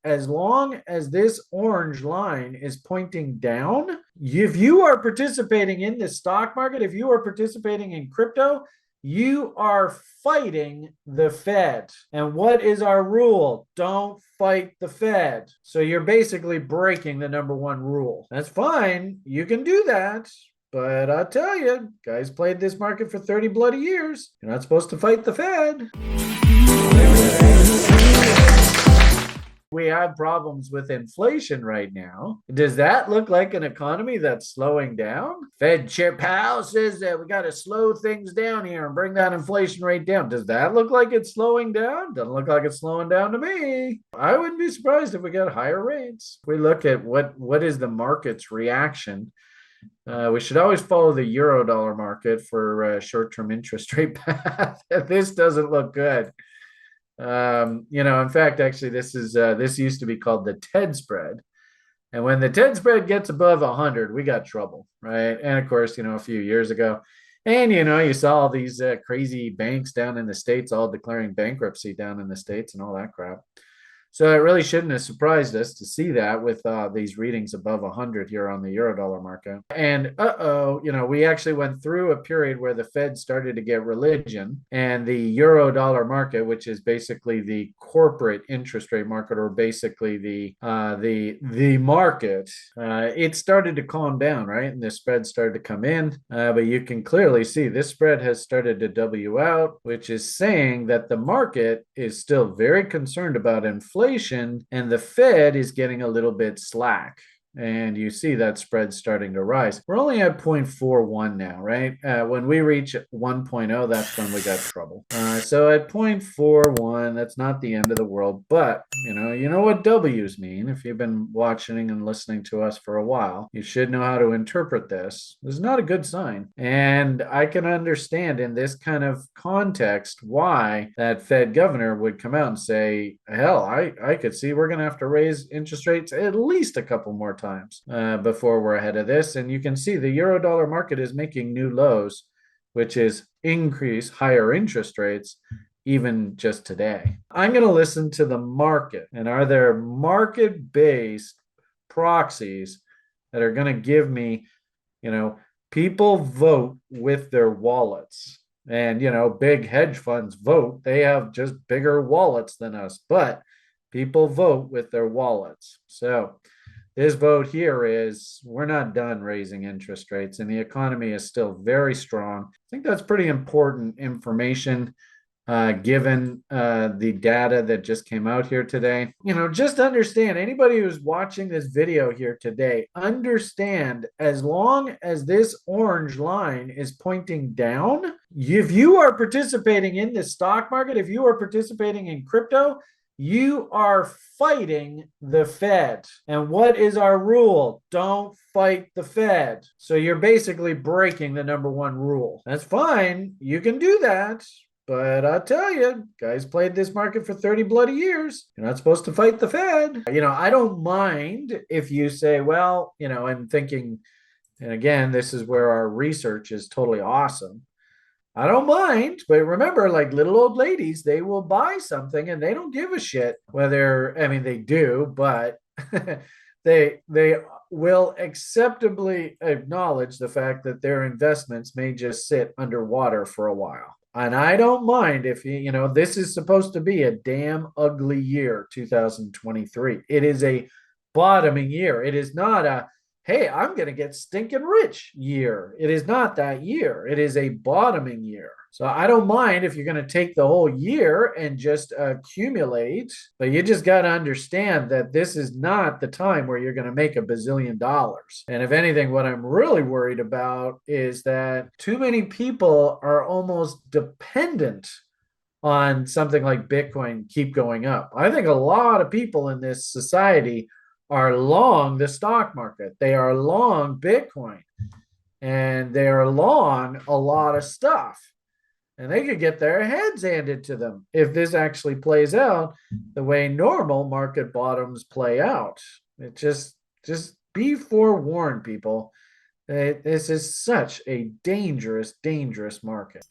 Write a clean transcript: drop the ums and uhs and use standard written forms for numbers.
as long as this orange line is pointing down, if you are participating in the stock market, if you are participating in crypto, you are fighting the Fed. And what is our rule? Don't fight the Fed. So you're basically breaking the number one rule. That's fine. You can do that. But I'll tell you, guys played this market for 30 bloody years. You're not supposed to fight the Fed. We have problems with inflation right now. Does that look like an economy that's slowing down? Fed Chair Powell says that we got to slow things down here and bring that inflation rate down. Does that look like it's slowing down? Doesn't look like it's slowing down to me. I wouldn't be surprised if we got higher rates. If we look at what is the market's reaction, we should always follow the euro dollar market for short-term interest rate path. This doesn't look good. In fact, actually, this used to be called the TED spread. And when the TED spread gets above 100, we got trouble, right? And of course, a few years ago, and you saw all these crazy banks down in the States all declaring bankruptcy down in the States and all that crap. So it really shouldn't have surprised us to see that with these readings above 100 here on the Eurodollar market. And we actually went through a period where the Fed started to get religion, and the Eurodollar market, which is basically the corporate interest rate market, or basically the market, it started to calm down, right? And the spread started to come in, but you can clearly see this spread has started to W out, which is saying that the market is still very concerned about inflation, and the Fed is getting a little bit slack. And you see that spread starting to rise. We're only at 0.41 now, right? When we reach 1.0, that's when we got trouble. So at 0.41, that's not the end of the world. But, you know what W's mean. If you've been watching and listening to us for a while, you should know how to interpret this. This is not a good sign. And I can understand in this kind of context why that Fed governor would come out and say, hell, I could see we're going to have to raise interest rates at least a couple more times before we're ahead of this. And you can see the Eurodollar market is making new lows, which is increase higher interest rates even just today. I'm going to listen to the market. And are there market-based proxies that are going to give me, people vote with their wallets? And, big hedge funds vote. They have just bigger wallets than us, but people vote with their wallets. So this vote here is we're not done raising interest rates, and the economy is still very strong. I think that's pretty important information given the data that just came out here today. Just understand, anybody who's watching this video here today, understand as long as this orange line is pointing down, if you are participating in the stock market, if you are participating in crypto, you are fighting the Fed. And what is our rule? Don't fight the Fed. So you're basically breaking the number one rule. That's fine. You can do that. But I'll tell you, guys played this market for 30 bloody years. You're not supposed to fight the Fed. I don't mind if you say, well, I'm thinking, and again, this is where our research is totally awesome. I don't mind, but remember, like little old ladies, they will buy something and they don't give a shit whether, they do, but they will acceptably acknowledge the fact that their investments may just sit underwater for a while. And I don't mind if this is supposed to be a damn ugly year, 2023. It is a bottoming year. It is not a hey, I'm going to get stinking rich year. It is not that year. It is a bottoming year. So I don't mind if you're going to take the whole year and just accumulate, but you just got to understand that this is not the time where you're going to make $1 bazillion. And if anything, what I'm really worried about is that too many people are almost dependent on something like Bitcoin keep going up. I think a lot of people in this society are long the stock market. They are long Bitcoin, and they are long a lot of stuff. And they could get their heads handed to them if this actually plays out the way normal market bottoms play out. It just be forewarned, people. This is such a dangerous, dangerous market.